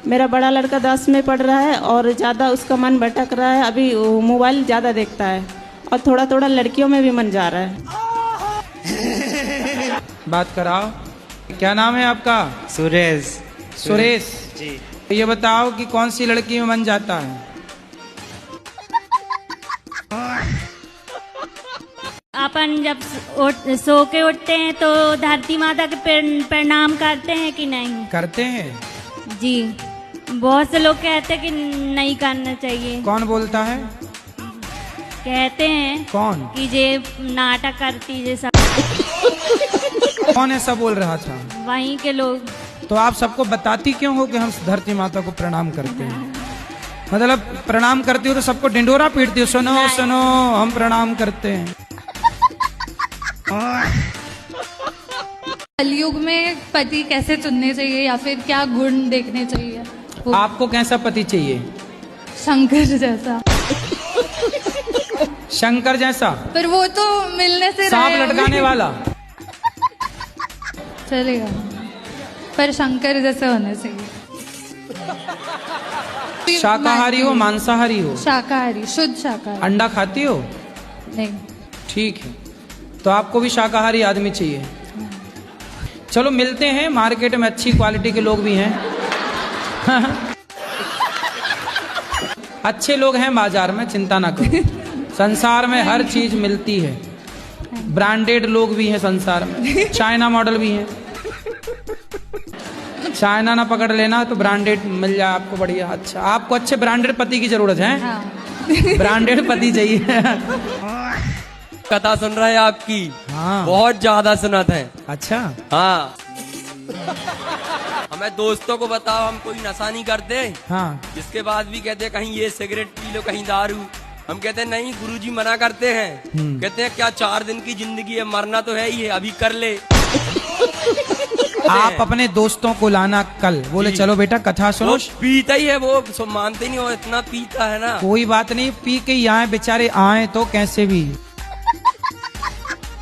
मेरा बड़ा लड़का 10 में पढ़ रहा है और ज़्यादा उसका मन भटक रहा है, अभी मोबाइल ज़्यादा देखता है और थोड़ा थोड़ा लड़कियों में भी मन जा रहा है। बात कराओ, क्या नाम है आपका? सुरेश। सुरेश जी। ये बताओ कि कौन सी लड़की में मन जाता है? अपन जब सो के उठते हैं तो धरती माता के प्रणाम करते हैं कि नहीं? करते हैं जी। बहुत से लोग कहते हैं कि नहीं करना चाहिए। कौन बोलता है? कहते हैं कौन? कि जे नाटक करती जैसा। कौन ऐसा बोल रहा था? वहीं के लोग। तो आप सबको बताती क्यों हो कि हम धरती माता को प्रणाम करते हैं? मतलब प्रणाम करती हो तो सबको ढिंडोरा पीटती हो, सुनो सुनो हम प्रणाम करते हैं। कलयुग में पति कैसे चुनने चाहिए या फिर क्या गुण देखने चाहिए? आपको कैसा पति चाहिए? शंकर जैसा। शंकर जैसा? पर वो तो मिलने से सांप लटकाने वाला चलेगा, पर शंकर जैसे होने चाहिए। शाकाहारी हो मांसाहारी हो? शाकाहारी, शुद्ध शाकाहारी। अंडा खाती हो? नहीं। ठीक है, तो आपको भी शाकाहारी आदमी चाहिए। चलो मिलते हैं, मार्केट में अच्छी क्वालिटी के लोग भी हैं। अच्छे लोग हैं बाजार में, चिंता ना करो। संसार में हर चीज मिलती है, ब्रांडेड लोग भी हैं संसार में, चाइना मॉडल भी हैं। चाइना ना पकड़ लेना तो ब्रांडेड मिल जाए आपको बढ़िया। अच्छा, आपको अच्छे ब्रांडेड पति की जरूरत है? हाँ। ब्रांडेड पति चाहिए। कथा सुन रहे हैं आपकी? हाँ। बहुत ज्यादा सुनत है। अच्छा। हाँ। हमें दोस्तों को बताओ, हम कोई नशा नहीं करते। हाँ। इसके बाद भी कहते हैं कहीं ये सिगरेट पी लो, कहीं दारू। हम कहते हैं नहीं, गुरुजी मना करते हैं। कहते हैं क्या 4 दिन की जिंदगी है, मरना तो है ही है, अभी कर ले। आप अपने दोस्तों को लाना कल, बोले चलो बेटा कथा सुनो। वो पीता ही है, वो मानते नहीं, वो इतना पीता है ना। कोई बात नहीं, पी के ही आए बेचारे, आए तो कैसे भी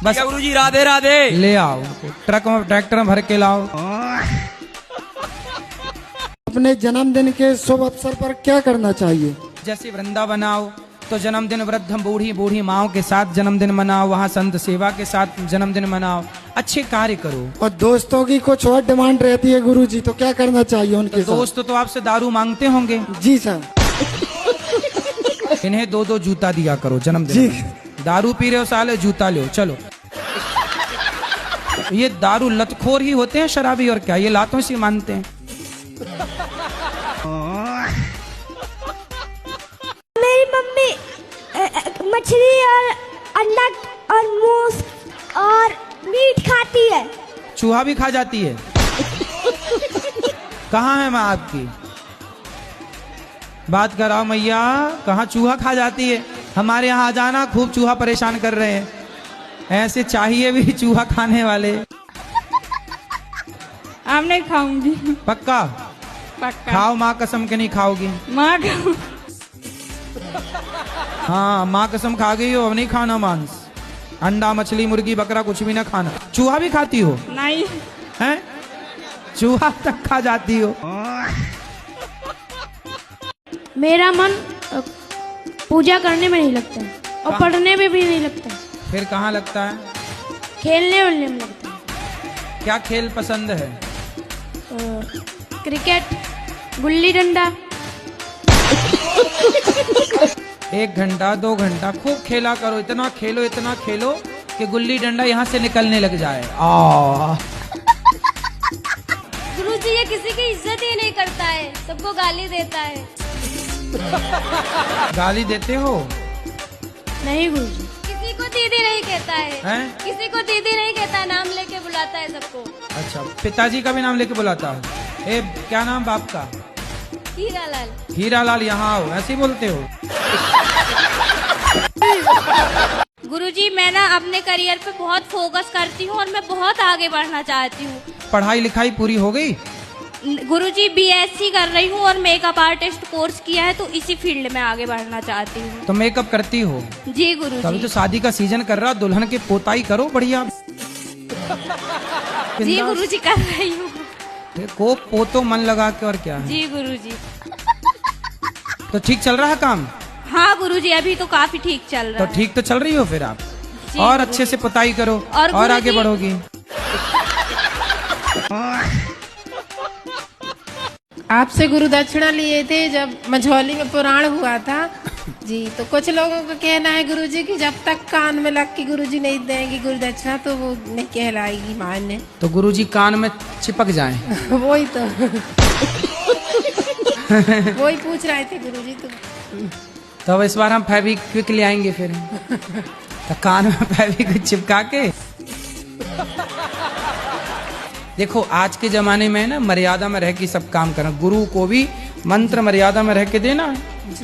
बस। गुरुजी राधे राधे। ले आओ ट्रक में, ट्रैक्टर में भर के लाओ। अपने जन्मदिन के शुभ अवसर पर क्या करना चाहिए? जैसे वृंदावन आओ तो जन्मदिन वृद्ध बूढ़ी बूढ़ी माओ के साथ जन्मदिन मनाओ, वहाँ संत सेवा के साथ जन्मदिन मनाओ, अच्छे कार्य करो। और दोस्तों की कुछ और डिमांड रहती है गुरुजी, तो क्या करना चाहिए उनके साथ? दोस्त तो आपसे दारू मांगते होंगे। जी सर। इन्हें 2-2 जूता दिया करो जन्मदिन जी। में। दारू पी रहे हो साले, जूता लो चलो। ये दारू लतखोर ही होते हैं शराबी, और क्या, ये लातों से मानते हैं। मेरी मम्मी मछली और अंडा और मूस और मीट खाती है। चूहा भी खा जाती है? कहाँ है माँ आपकी? बात कराओ मैया, कहाँ चूहा खा जाती है? हमारे यहाँ आ जाना, खूब चूहा परेशान कर रहे हैं। ऐसे चाहिए भी चूहा खाने वाले। आप नहीं खाऊंगी। पक्का? पक्का। खाओ, माँ कसम के नहीं खाओगी? माँ हाँ, माँ कसम खा गई हो, अब नहीं खाना मांस, अंडा मछली मुर्गी बकरा कुछ भी ना खाना। चूहा भी खाती हो? नहीं। हैं? चूहा तक खा जाती हो? मेरा मन पूजा करने में नहीं लगता है और पढ़ने में भी नहीं लगता है। फिर कहाँ लगता है? खेलने वलने में लगता है। क्या खेल पसंद है? क्रिकेट, गुल्ली डंडा। 1 घंटा 2 घंटा खूब खेला करो, इतना खेलो कि गुल्ली डंडा यहाँ से निकलने लग जाए। गुरुजी ये किसी की इज्जत ही नहीं करता है, सबको गाली देता है। गाली देते हो? नहीं गुरुजी। किसी को दीदी नहीं कहता है, हैं? किसी को दीदी नहीं कहता, नाम लेके बुलाता है सबको। अच्छा, पिताजी का भी नाम लेके बुलाता है? ए, क्या नाम बाप का? हीरालाल। हीरालाल, यहाँ आओ, ऐसे ही बोलते हो? गुरुजी मैं ना अपने करियर पे बहुत फोकस करती हूँ और मैं बहुत आगे बढ़ना चाहती हूँ। पढ़ाई लिखाई पूरी हो गई? गुरुजी BSc कर रही हूँ और मेकअप आर्टिस्ट कोर्स किया है, तो इसी फील्ड में आगे बढ़ना चाहती हूँ। तो मेकअप करती हो? जी गुरुजी। तभी तो शादी का सीजन कर रहा, दुल्हन की पोताई करो बढ़िया। जी गुरुजी कर रही हूँ। देखो पोतो मन लगा के, और क्या है? जी गुरुजी। तो ठीक चल रहा है काम? हाँ गुरुजी, अभी तो काफी ठीक चल रहा तो है। ठीक तो चल रही हो फिर आप, जी और गुरुजी। अच्छे से पुताई करो और गुरुजी- आगे बढ़ोगी। आपसे गुरु दक्षिणा लिए थे जब मझौली में पुराण हुआ था जी। तो कुछ लोगों का कहना है गुरुजी कि जब तक कान में लग के गुरुजी नहीं देंगे गुरु दक्षिणा तो वो नहीं कहलाएगी मान्य। तो गुरुजी कान में चिपक जाएं। वही तो वही पूछ रहे थे गुरुजी। तो अब इस बार हम फेविक्विक ले आएंगे फिर, तो कान में फेविक्विक चिपका के। देखो आज के जमाने में ना मर्यादा में रह के सब काम करना, गुरु को भी मंत्र मर्यादा में रह के देना।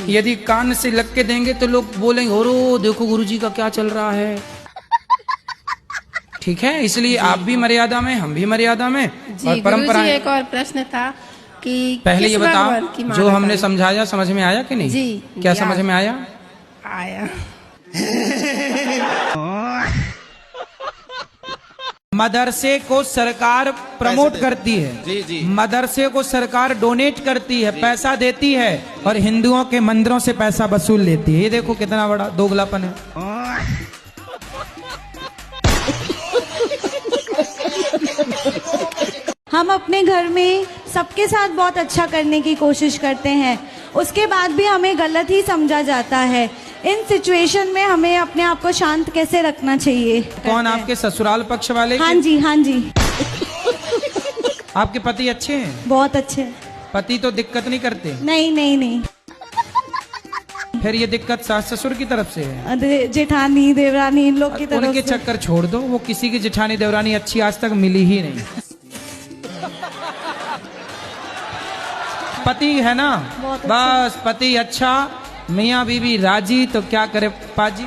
यदि कान से लग के देंगे तो लोग बोलेंगे ओरो देखो गुरुजी का क्या चल रहा है। ठीक है, इसलिए आप भी मर्यादा में, हम भी मर्यादा में। और परंपरा। एक और प्रश्न था कि पहले ये बताओ जो हमने करें? समझाया समझ में आया कि नहीं? जी, क्या समझ में आया? आया। मदरसे को सरकार प्रमोट करती है, जी जी। मदरसे को सरकार डोनेट करती है, पैसा देती है, और हिंदुओं के मंदिरों से पैसा वसूल लेती है। ये देखो कितना बड़ा दोगलापन है। हम अपने घर में सबके साथ बहुत अच्छा करने की कोशिश करते हैं, उसके बाद भी हमें गलत ही समझा जाता है। इन सिचुएशन में हमें अपने आप को शांत कैसे रखना चाहिए? कौन, आपके ससुराल पक्ष वाले? हाँ जी, हाँ जी। आपके पति अच्छे हैं? बहुत अच्छे। पति तो दिक्कत नहीं करते? नहीं नहीं नहीं। फिर ये दिक्कत सास ससुर की तरफ से है? जेठानी देवरानी इन लोग की तरफ उनके से। चक्कर छोड़ दो, वो किसी की जेठानी देवरानी अच्छी आज तक मिली ही नहीं। पति है ना, बस पति अच्छा, मियाँ बीवी राजी, तो क्या करे पाजी।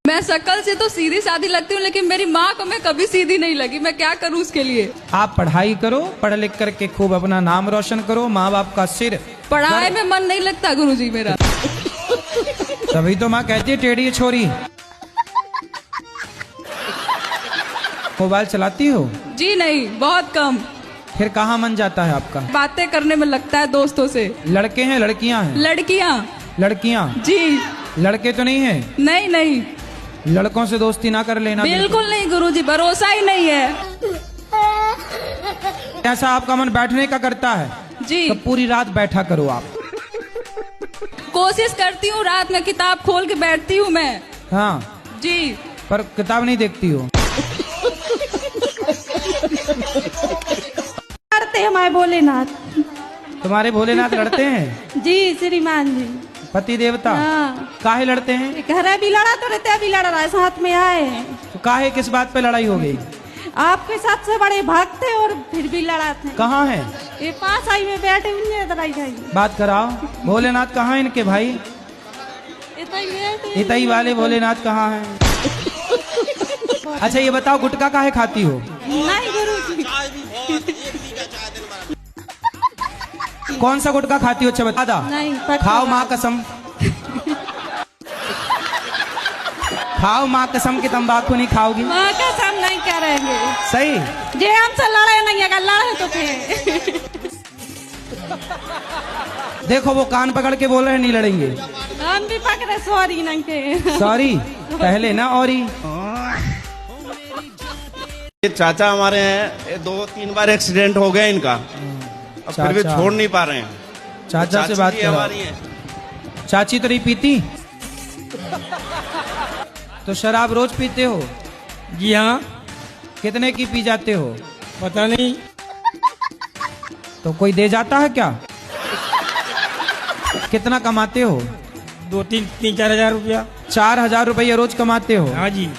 मैं शक्ल से तो सीधी सादी लगती हूँ, लेकिन मेरी माँ को मैं कभी सीधी नहीं लगी। मैं क्या करूँ उसके लिए? आप पढ़ाई करो, पढ़ लिख करके खूब अपना नाम रोशन करो, माँ बाप का सिर। पढ़ाई में मन नहीं लगता गुरुजी मेरा। तभी तो माँ कहती है टेढ़ी छोरी। मोबाइल चलाती हो? जी नहीं, बहुत कम। फिर कहाँ मन जाता है आपका? बातें करने में लगता है दोस्तों से। लड़के हैं लड़कियां हैं? लड़कियां। लड़कियां? जी। लड़के तो नहीं है? नहीं नहीं। लड़कों से दोस्ती ना कर लेना। बिल्कुल नहीं गुरुजी, भरोसा ही नहीं है। ऐसा आपका मन बैठने का करता है जी, तो पूरी रात बैठा करो आप। कोशिश करती हूँ, रात में किताब खोल के बैठती हूँ मैं। हाँ जी। पर किताब नहीं देखती हो? लड़ते हैं हमारे भोलेनाथ। तुम्हारे भोलेनाथ लड़ते हैं? जी श्रीमान जी। पति देवता? हाँ। काहे लड़ते हैं? घर भी लड़ा तो रहते, अभी लड़ रहा है, साथ में आए हैं। तो काहे, किस बात पे लड़ाई हो गई? आपके सबसे बड़े भक्त थे और फिर भी लड़ा थे। कहाँ है? ये पास आई में बैठे हुए लड़ाई जाएगी। बात कराओ। भोलेनाथ कहाँ है इनके भाई? इतई वाले भोलेनाथ कहाँ हैं? अच्छा ये बताओ गुटखा काहे खाती हो? नहीं गुरुजी। कौन सा गुटखा खाती हो? अच्छा बता दा। नहीं, खाओ माँ कसम, खाओ माँ कसम की तंबाकू नहीं खाओगी। माँ कसम नहीं करेंगे। सही। जे हमसे लड़े नहीं, अगर लड़े तो फिर देखो वो कान पकड़ के बोल रहे हैं नहीं लड़ेंगे। हम भी पकड़े सॉरी नहीं के। सॉरी पहले ना और ही। ये चाचा हमारे हैं, ये 2-3 बार एक्सीडेंट हो गया इनका, अब फिर भी चाचा। छोड़ नहीं पा रहे हैं। चाचा से बात जी करो। हमारी है। चाची तो नहीं पीती? तो शराब रोज पीते हो? जी हाँ। कितने की पी जाते हो? पता नहीं। तो कोई दे जाता है क्या? कितना कमाते हो? 2-3-4 हजार रुपया। 4,000 रुपया रोज कमाते हो? हाँ जी।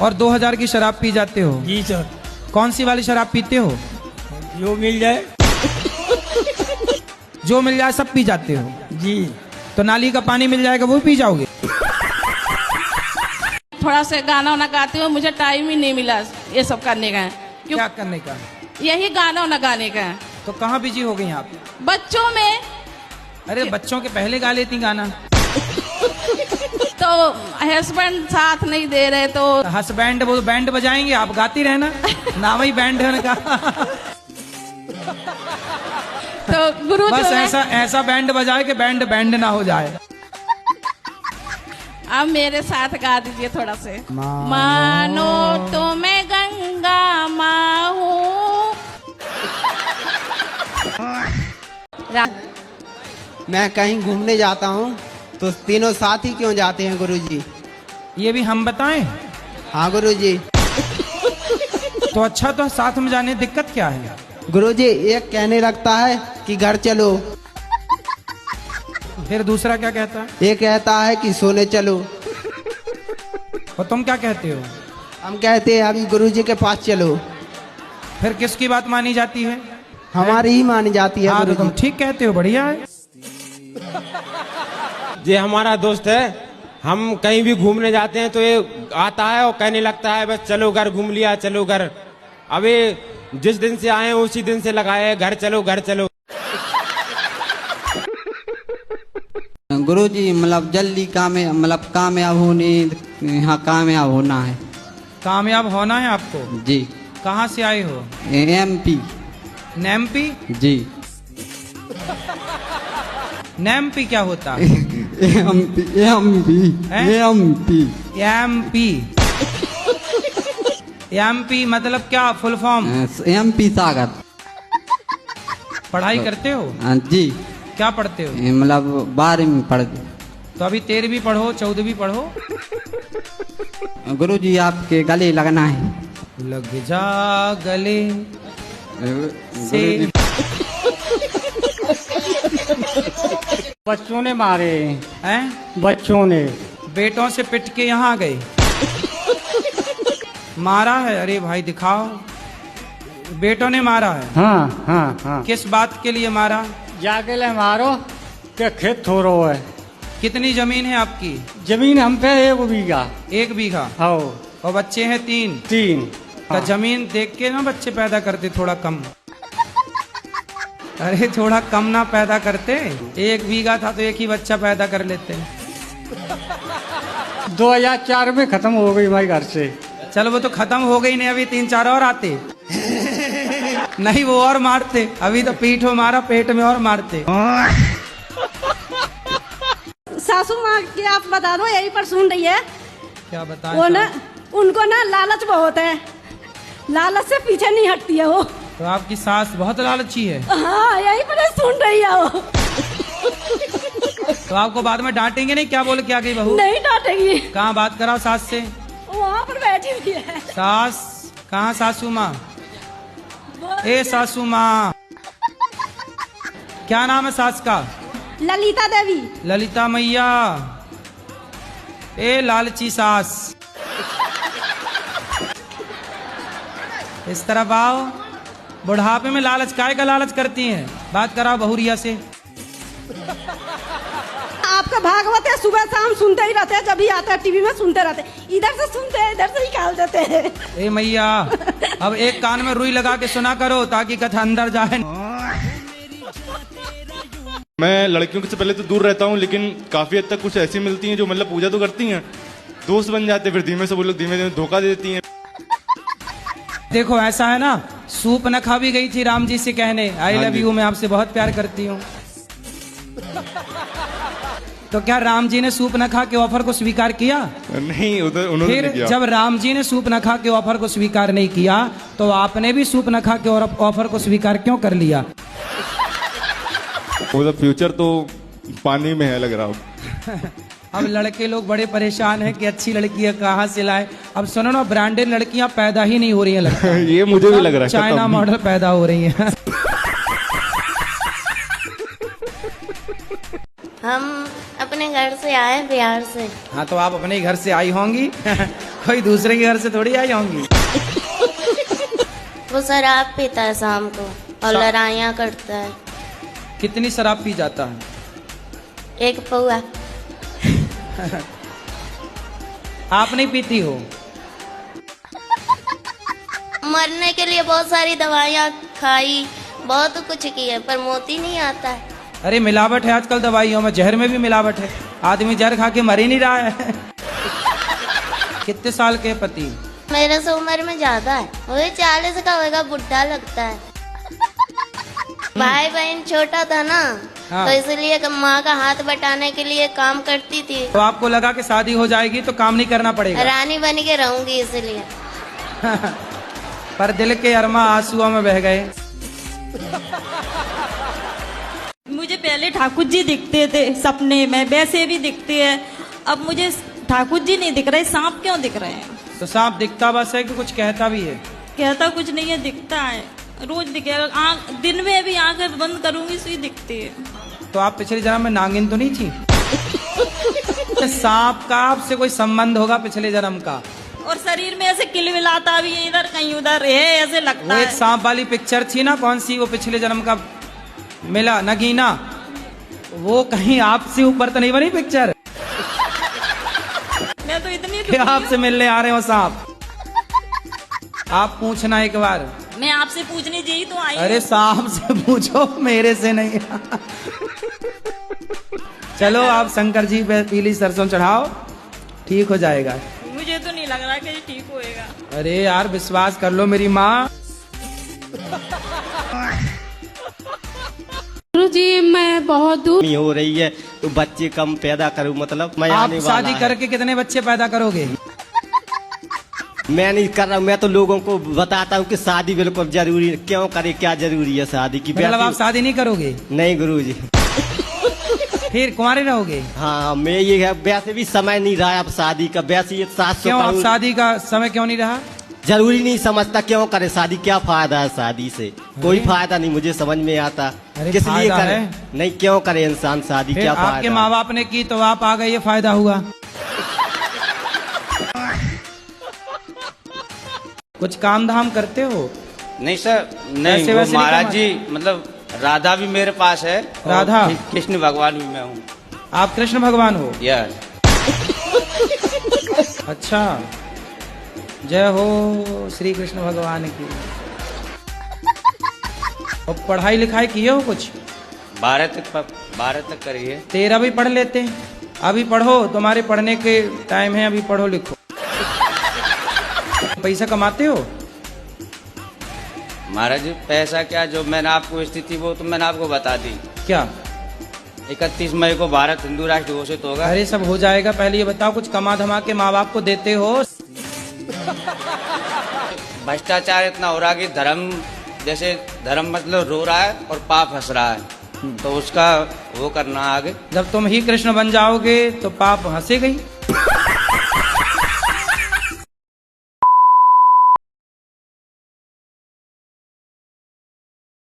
और 2,000 की शराब पी जाते हो? जी सर। कौन सी वाली शराब पीते हो? जो मिल जाए। जो मिल जाए सब पी जाते हो? जी। तो नाली का पानी मिल जाएगा वो पी जाओगे? थोड़ा सा गाना वाना गाती हूँ, मुझे टाइम ही नहीं मिला ये सब करने का। क्या करने का? यही गाना वाना गाने का। तो कहाँ बिजी हो गई आप? बच्चों में। अरे बच्चों के पहले गा लेती गाना। तो हस्बैंड साथ नहीं दे रहे तो हस्बैंड वो बैंड बजाएंगे, आप गाती रहना, नाम ही बैंड है उनका। तो गुरु बस जो है, ऐसा बैंड बजाए कि बैंड ना हो जाए। अब मेरे साथ गा दीजिए थोड़ा से। मानो तो मैं गंगा माँ हूँ। मैं कहीं घूमने जाता हूँ तो तीनों साथ ही क्यों जाते हैं गुरुजी? ये भी हम बताएं? हाँ गुरुजी। तो अच्छा, तो साथ में जाने दिक्कत क्या है? गुरुजी एक कहने लगता है कि घर चलो, फिर दूसरा क्या कहता है? एक कहता है कि सोने चलो। और तुम क्या कहते हो? हम कहते हैं अभी गुरुजी के पास चलो। फिर किसकी बात मानी जाती है? हमारी ही मानी जाती है। हाँ, तो तुम ठीक कहते हो, बढ़िया है। ये हमारा दोस्त है, हम कहीं भी घूमने जाते हैं तो ये आता है और कहने लगता है बस चलो घर घूम लिया, चलो घर। अबे जिस दिन से आए हैं उसी दिन से लगाए घर चलो घर चलो। गुरुजी मतलब जल्दी कामयाब होने, यहाँ कामयाब होना है। कामयाब होना है आपको? जी। कहाँ से आए हो? एमपी। नेमपी? जी। नेमपी क्या होता है? एमपी। एमपी मतलब क्या फुल फॉर्म? एमपी सागर। पढ़ाई करते हो? जी। क्या पढ़ते हो? मतलब 12वीं पढ़ते। तो अभी 13वीं पढ़ो, 14वीं पढ़ो। गुरुजी आपके गले लगना है। लग जा गले से। बच्चों ने मारे हैं? बच्चों ने बेटों से पिट के यहाँ गए, मारा है? अरे भाई दिखाओ, बेटों ने मारा है? हाँ हाँ हाँ। किस बात के लिए मारा? जाके ले मारो के खेत थोरो है। कितनी जमीन है आपकी? जमीन हम पे 1 बीघा। 1 बीघा? हाँ। और बच्चे हैं 3? 3। तो जमीन देख के ना बच्चे पैदा करते, थोड़ा कम। अरे थोड़ा कम ना पैदा करते, 1 बीघा था तो 1 ही बच्चा पैदा कर लेते। 2004 में खत्म हो गई हमारे घर से। चलो वो तो खत्म हो गई नहीं, अभी 3-4 और आते। नहीं वो और मारते, अभी तो पीठ मारा, पेट में और मारते। सासू माँ की आप बता दो, यही पर सुन रही है। क्या बताएं? वो ना उनको ना लालच बहुत है, लालच से पीछे नहीं हटती है वो। तो आपकी सास बहुत लालची है? हाँ यही पर सुन रही है वो। तो आपको बाद में डांटेंगे नहीं? क्या बोल के आ गई बहू? नहीं डांटेगी। कहाँ बात कराओ सास से? वहाँ पर बैठी हुई है। सास कहाँ? सासू माँ? ए सासू माँ, क्या नाम है सास का? ललिता देवी। ललिता मैया। ए लालची सास, इस तरफ आओ। बुढ़ापे में लालच काय का लालच करती हैं? बात कराओ बहुरिया से। आपका भागवत है, सुबह शाम सुनते ही रहते हैं, जब भी आता है टीवी में सुनते रहते हैं। इधर से सुनते हैं, इधर से निकाल देते हैं। ए मैया, अब एक कान में रुई लगा के सुना करो ताकि कथा अंदर जाए। मैं लड़कियों से पहले तो दूर रहता हूँ, लेकिन काफी हद तक कुछ ऐसी मिलती हैं जो मतलब पूजा तो करती हैं, दोस्त बन जाते, फिर धीमे से वो लोग धीमे धीमे धोखा दे देती हैं। देखो ऐसा है ना, सूप नखा भी गई थी राम जी से कहने, आई लव यू, मैं आपसे बहुत प्यार करती हूँ। तो क्या राम जी ने सूप नखा के ऑफर को स्वीकार किया? नहीं, उधर उन्होंने फिर नहीं किया। जब राम जी ने सूप नखा के ऑफर को स्वीकार नहीं किया, तो आपने भी सूप नखा के ऑफर को स्वीकार क्यों कर लिया? वो फ्यूचर तो पानी में है लग रहा। अब लड़के लोग बड़े परेशान हैं कि अच्छी लड़कियां कहाँ से लाए। अब सुनो ना, ब्रांडेड लड़कियां पैदा ही नहीं हो रही हैं लगता है। ये मुझे भी लग रहा है, चाइना मॉडल पैदा हो रही हैं। हम अपने घर से आए, बिहार से। हाँ, तो आप अपने घर से आई होंगी। कोई दूसरे के घर से थोड़ी आई होंगी। वो शराब पीता है शाम को और लड़ाइयाँ करता है। कितनी शराब पी जाता है? 1 पौआ। आप नहीं पीती हो? मरने के लिए बहुत सारी दवाइयाँ खाई, बहुत कुछ किए, पर मोती नहीं आता है। अरे मिलावट है आजकल दवाइयों में, जहर में भी मिलावट है। आदमी जहर खा के मर ही नहीं रहा है। कितने साल के पति? मेरे से उम्र में ज्यादा है, वही 40 का होगा, बुढ़ा लगता है। भाई बहन छोटा था ना, हाँ। तो इसलिए माँ का हाथ बटाने के लिए काम करती थी। तो आपको लगा कि शादी हो जाएगी तो काम नहीं करना पड़ेगा, रानी बन के रहूंगी इसलिए। पर दिल के अरमा आंसुओं में बह गए। मुझे पहले ठाकुर जी दिखते थे सपने में, वैसे भी दिखते हैं। अब मुझे ठाकुर जी नहीं दिख रहे, सांप क्यों दिख रहे हैं? तो सांप दिखता बस है कि कुछ कहता भी है? कहता कुछ नहीं है, दिखता है, रोज दिखेगा। दिन में भी आंखें बंद करूंगी तो ही दिखती है। तो आप पिछले जन्म में नागिन तो नहीं थी? सांप का आपसे कोई संबंध होगा पिछले जन्म का। और शरीर में ऐसे किलबिलाता भी है, इधर कहीं उधर है, ऐसे लगता वो है। एक सांप वाली पिक्चर थी ना, कौन सी, वो पिछले जन्म का मिला नगीना, वो कहीं आपसे ऊपर तो नहीं बनी पिक्चर? मैं तो इतनी कि आपसे मिलने आ रहे हो सांप? आप पूछना एक बार। मैं आपसे पूछने जी तो आई। अरे सांप से पूछो, मेरे से नहीं। चलो आप शंकर जी पे पीली सरसों चढ़ाओ, ठीक हो जाएगा। मुझे तो नहीं लग रहा कि ठीक होएगा। अरे यार विश्वास कर लो मेरी माँ। गुरुजी मैं बहुत दूर हो रही है, तो बच्चे कम पैदा करूं, मतलब मैं आप आने वाला शादी करके कितने बच्चे पैदा करोगे? मैं नहीं कर रहा हूँ, मैं तो लोगों को बताता हूँ कि शादी बिल्कुल जरूरी, क्यों करे, क्या जरूरी है शादी की? मतलब आप शादी नहीं करोगे? नहीं गुरुजी। फिर कुंवारे रहोगे? हाँ मैं ये है, वैसे भी समय नहीं रहा अब शादी का, वैसे ये 700 क्यों आप शादी का समय क्यों नहीं रहा? जरूरी नहीं समझता, क्यों करे शादी, क्या फायदा है शादी से? कोई फायदा नहीं मुझे समझ में आता, किस लिए करे? नहीं क्यों करे इंसान शादी, क्या फायदा? आपके माँ बाप ने की तो आप आ गए, ये फायदा हुआ? कुछ काम धाम करते हो? नहीं सर, नहीं वो महाराज जी, मतलब राधा भी मेरे पास है, राधा, कृष्ण भगवान भी मैं हूँ। आप कृष्ण भगवान हो? यस। अच्छा, जय हो श्री कृष्ण भगवान की। और पढ़ाई लिखाई किए हो कुछ? 12 तक करी है। 13 भी पढ़ लेते हैं, अभी पढ़ो, तुम्हारे पढ़ने के टाइम है, अभी पढ़ो लिखो। पैसा कमाते हो? महाराज जी पैसा क्या, जो मैंने आपको स्थिति वो तो मैंने आपको बता दी। क्या? 31 मई को भारत हिंदू राष्ट्र घोषित होगा। अरे सब हो जाएगा, पहले ये बताओ कुछ कमा धमा के माँ बाप को देते हो? भ्रष्टाचार इतना हो रहा कि धर्म, जैसे धर्म मतलब रो रहा है और पाप हंस रहा है, तो उसका वो करना आगे। जब तुम ही कृष्ण बन जाओगे तो पाप हंसे गई।